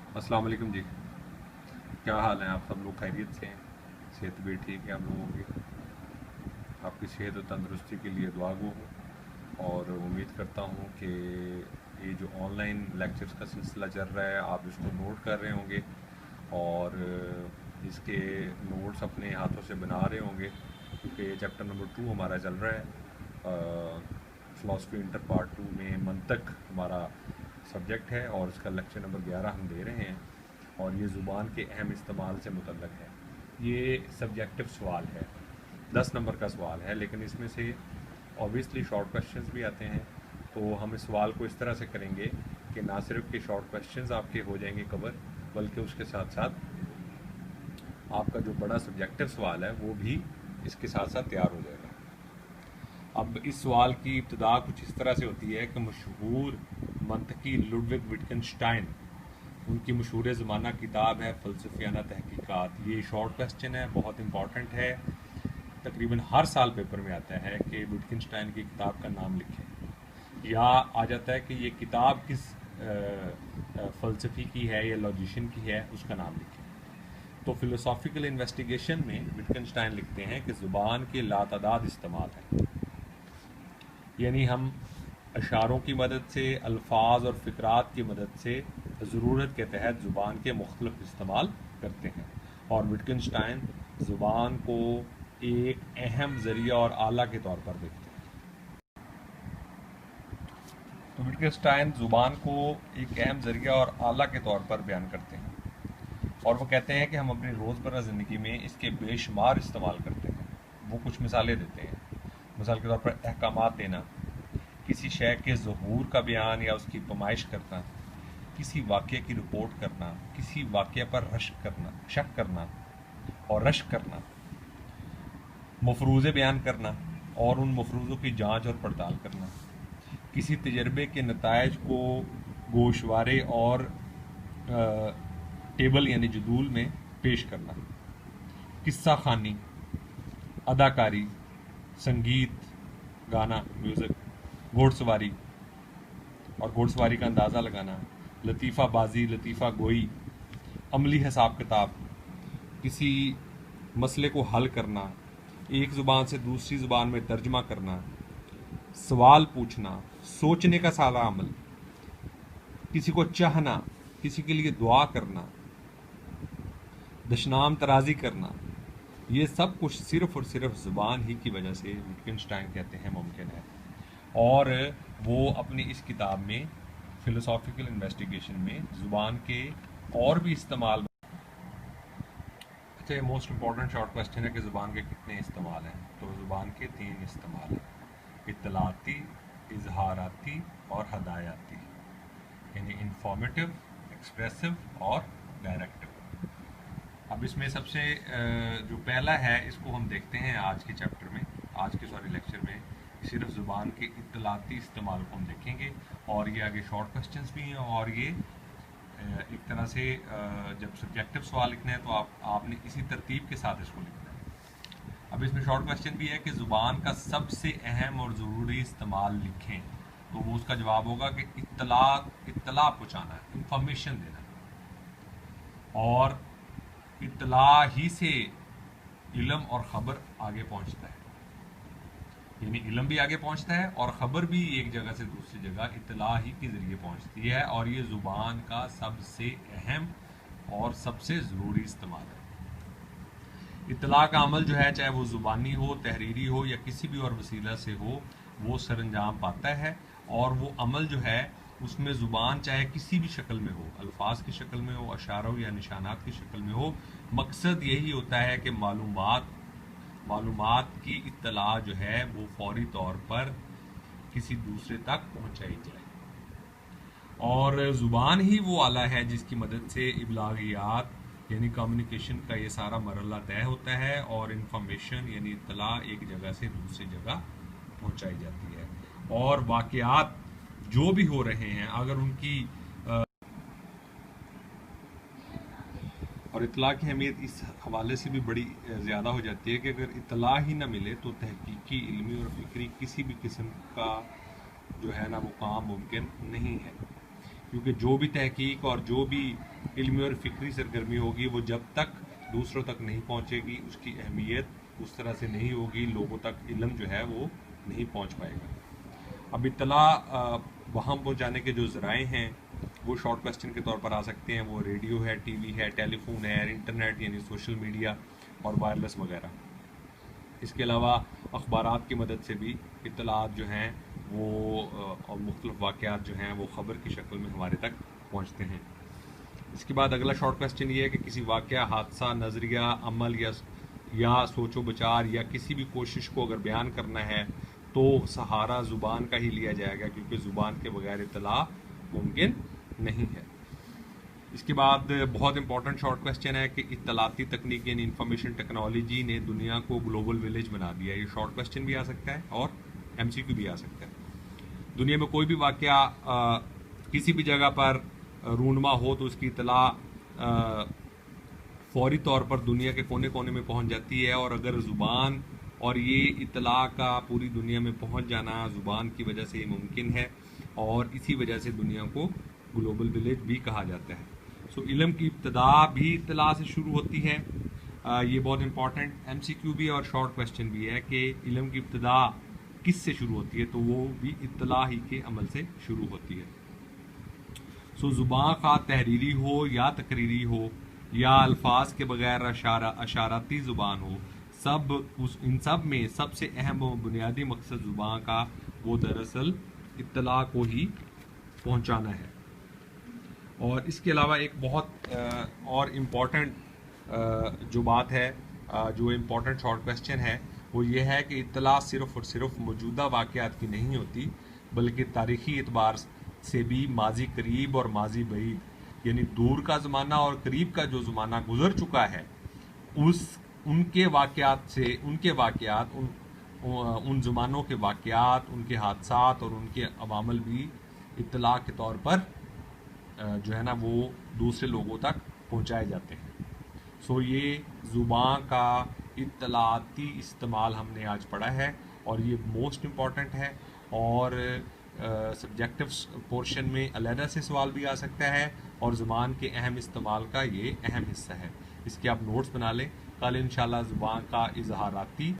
अस्सलाम वालेकुम जी। क्या हाल है? आप सब लोग खैरियत से हैं? सेहत भी ठीक है आप लोगों की? आपकी सेहत और तंदुरुस्ती के लिए दुआ गो हूँ और उम्मीद करता हूँ कि ये जो ऑनलाइन लेक्चर्स का सिलसिला चल रहा है आप इसको नोट कर रहे होंगे और इसके नोट्स अपने हाथों से बना रहे होंगे, क्योंकि ये चैप्टर नंबर 2 हमारा चल रहा है। फ़िलासफ़ी इंटर पार्ट 2 में मंतक हमारा सब्जेक्ट है और इसका लेक्चर नंबर 11 हम दे रहे हैं और ये ज़ुबान के अहम इस्तेमाल से मुतल्लक है। ये सब्जेक्टिव सवाल है, 10 नंबर का सवाल है, लेकिन इसमें से ऑब्वियसली शॉर्ट क्वेश्चंस भी आते हैं। तो हम इस सवाल को इस तरह से करेंगे कि ना सिर्फ के शॉर्ट क्वेश्चंस आपके हो जाएंगे कवर, बल्कि उसके साथ साथ आपका जो बड़ा सब्जेक्टिव सवाल है वो भी इसके साथ साथ तैयार हो जाएगा। अब इस सवाल की इब्तदा कुछ इस तरह से होती है कि मशहूर मंतकी लुडविग विटगेनस्टाइन, उनकी मशहूर ज़माना किताब है फ़लसफ़ियाना तहकीकात। ये शॉर्ट क्वेश्चन है, बहुत इंपॉर्टेंट है, तकरीबन हर साल पेपर में आता है कि विटगेनस्टाइन की किताब का नाम लिखें, या आ जाता है कि ये किताब किस फ़लसफ़ी की है या लॉजिशियन की है उसका नाम लिखें। तो फ़िलोसॉफ़िकल इन्वेस्टिगेशन में विटगेनस्टाइन लिखते हैं कि ज़ुबान के लातादाद इस्तेमाल हैं, यानी हम अशारों की मदद से, अल्फाज और फ़िक्रात की मदद से ज़रूरत के तहत ज़ुबान के मुख्तलिफ इस्तेमाल करते हैं। और विटगेनस्टाइन ज़ुबान को एक अहम ज़रिया और आला के तौर पर देखते हैं। तो विटगेनस्टाइन ज़ुबान को एक अहम ज़रिया और आला के तौर पर बयान करते हैं और वो कहते हैं कि हम अपनी रोज़मर्रा ज़िंदगी में इसके बेशुमार इस्तेमाल करते हैं। वो कुछ मिसालें देते हैं, मिसाल के तौर पर अहकामात देना, किसी शय के ज़हूर का बयान या उसकी पमाइश करना, किसी वाक़ये की रिपोर्ट करना, किसी वाक़ये पर शक करना और रश्क करना, मफरूज़े बयान करना और उन मफरूज़ों की जांच और पड़ताल करना, किसी तजर्बे के नतायज को गोशवारे और टेबल यानी जदूल में पेश करना, किस्सा खानी, अदाकारी, संगीत, गाना, म्यूज़िक, घोड़सवारी और घोड़सवारी का अंदाज़ा लगाना, लतीफ़ा बाजी, लतीफ़ा गोई, अमली हिसाब किताब, किसी मसले को हल करना, एक ज़ुबान से दूसरी ज़ुबान में तर्जमा करना, सवाल पूछना, सोचने का सारा अमल, किसी को चाहना, किसी के लिए दुआ करना, दशनाम तराजी करना, ये सब कुछ सिर्फ और सिर्फ ज़ुबान ही की वजह से विटगेनस्टाइन कहते हैं मुमकिन है। और वो अपनी इस किताब में फ़िलोसॉफ़िकल इन्वेस्टिगेशन में ज़ुबान के और भी इस्तेमाल। अच्छा, ये मोस्ट इम्पॉर्टेंट शॉर्ट क्वेश्चन है कि ज़ुबान के कितने इस्तेमाल हैं। तो ज़ुबान के 3 इस्तेमाल हैं, इत्तलाती, इजहाराती और हदायती, यानी इंफॉर्मेटिव, एक्सप्रेसिव और डायरेक्टिव। अब इसमें सबसे जो पहला है इसको हम देखते हैं आज के चैप्टर में, आज के लेक्चर में सिर्फ ज़ुबान के इत्तलाती इस्तेमाल को हम देखेंगे और ये आगे शॉर्ट क्वेश्चंस भी हैं और ये एक तरह से जब सब्जेक्टिव सवाल लिखना है तो आपने इसी तरतीब के साथ इसको लिखना है। अब इसमें शॉर्ट क्वेश्चन भी है कि ज़ुबान का सबसे अहम और ज़रूरी इस्तेमाल लिखें, तो वो उसका जवाब होगा कि इत्तला पहुँचाना, इंफॉर्मेशन देना, और इत्तला ही से इल्म और ख़बर आगे पहुँचता है, यानी इल्म भी आगे पहुँचता है और ख़बर भी एक जगह से दूसरी जगह इत्तला ही के ज़रिए पहुँचती है, और ये ज़ुबान का सबसे अहम और सबसे ज़रूरी इस्तेमाल है। इत्तला का अमल जो है, चाहे वो ज़ुबानी हो, तहरीरी हो या किसी भी और वसीला से हो, वो सरअंजाम पाता है और वो अमल जो है उसमें ज़ुबान चाहे किसी भी शक्ल में हो, अल्फाज की शक्ल में हो, अशारों या निशानात की शक्ल में हो, मकसद यही होता है कि मालूमात की इत्तला जो है वो फौरी तौर पर किसी दूसरे तक पहुंचाई जाए। और ज़ुबान ही वो आला है जिसकी मदद से इबलागियात यानी कम्युनिकेशन का ये सारा मरला तय होता है और इंफॉर्मेशन यानी इत्तला एक जगह से दूसरी जगह पहुंचाई जाती है। और वाक़यात जो भी हो रहे हैं अगर उनकी और इत्तला की अहमियत इस हवाले से भी बड़ी ज़्यादा हो जाती है कि अगर इत्तला ही ना मिले तो तहकीकी, इल्मी और फ़िक्री किसी भी किस्म का जो है ना वो काम मुमकिन नहीं है। क्योंकि जो भी तहकीक और जो भी इल्मी और फ़िक्री सरगर्मी होगी वो जब तक दूसरों तक नहीं पहुँचेगी, उसकी अहमियत उस तरह से नहीं होगी, लोगों तक इल्म जो है वो नहीं पहुँच पाएगा। अब इत्तला वहाँ पहुँचाने के जो ज़राए हैं वो शॉर्ट क्वेश्चन के तौर पर आ सकते हैं। वो रेडियो है, टीवी है, टेलीफोन है, इंटरनेट यानी सोशल मीडिया और वायरलेस वगैरह। इसके अलावा अखबारात की मदद से भी इत्तलात जो हैं वो और मुख्तलिफ वाक़यात जो हैं वो ख़बर की शक्ल में हमारे तक पहुँचते हैं। इसके बाद अगला शॉर्ट क्वेश्चन ये है कि किसी वाक़या, हादसा, नज़रिया, अमल या सोचो विचार या किसी भी कोशिश को अगर बयान करना है तो सहारा ज़ुबान का ही लिया जाएगा, क्योंकि ज़ुबान के बगैर इत्तला मुमकिन नहीं है। इसके बाद बहुत इंपॉर्टेंट शॉर्ट क्वेश्चन है कि इत्तलाती तकनीक यानी इंफॉर्मेशन टेक्नोलॉजी ने दुनिया को ग्लोबल विलेज बना दिया। ये शॉर्ट क्वेश्चन भी आ सकता है और एमसीक्यू भी आ सकता है। दुनिया में कोई भी वाक़या किसी भी जगह पर रूनमा हो तो उसकी इत्तला फौरी तौर पर दुनिया के कोने कोने में पहुंच जाती है। और अगर ज़ुबान और ये इत्तला का पूरी दुनिया में पहुंच जाना ज़ुबान की वजह से ही मुमकिन है, और इसी वजह से दुनिया को ग्लोबल विलेज भी कहा जाता है। सो इल्म की इब्तदा भी इत्तला से शुरू होती है। ये बहुत इंपॉर्टेंट एमसीक्यू भी और शॉर्ट क्वेश्चन भी है कि इल्म की इब्तदा किस से शुरू होती है, तो वो भी इत्तला ही के अमल से शुरू होती है। सो ज़ुबान का तहरीरी हो या तकरीरी हो या अल्फाज के बगैर अशाराती ज़ुबान हो, इन सब में सबसे अहम व बुनियादी मकसद ज़ुबान का वो दरअसल इत्तला को ही पहुंचाना है। और इसके अलावा एक बहुत और इम्पॉर्टेंट जो बात है, जो इम्पॉर्टेंट शॉर्ट क्वेश्चन है वो ये है कि इत्तला सिर्फ़ और सिर्फ मौजूदा वाक़यात की नहीं होती, बल्कि तारीख़ी एतबार से भी माजी करीब और माजी बईद यानी दूर का ज़माना और करीब का जो ज़माना गुज़र चुका है उनके वाक़यात उन ज़मानों के वाक़यात, उनके हादसात और उनके अवामल भी इत्तला के तौर पर जो है ना वो दूसरे लोगों तक पहुंचाए जाते हैं। सो ये ज़ुबान का इत्तलाती इस्तेमाल हमने आज पढ़ा है और ये मोस्ट इम्पॉर्टेंट है। और सब्जेक्टिव पोर्शन में अलहदा से सवाल भी आ सकता है और ज़ुबान के अहम इस्तेमाल का ये अहम हिस्सा है। इसके आप नोट्स बना लें। कल इंशाल्लाह ज़ुबान का इजहाराती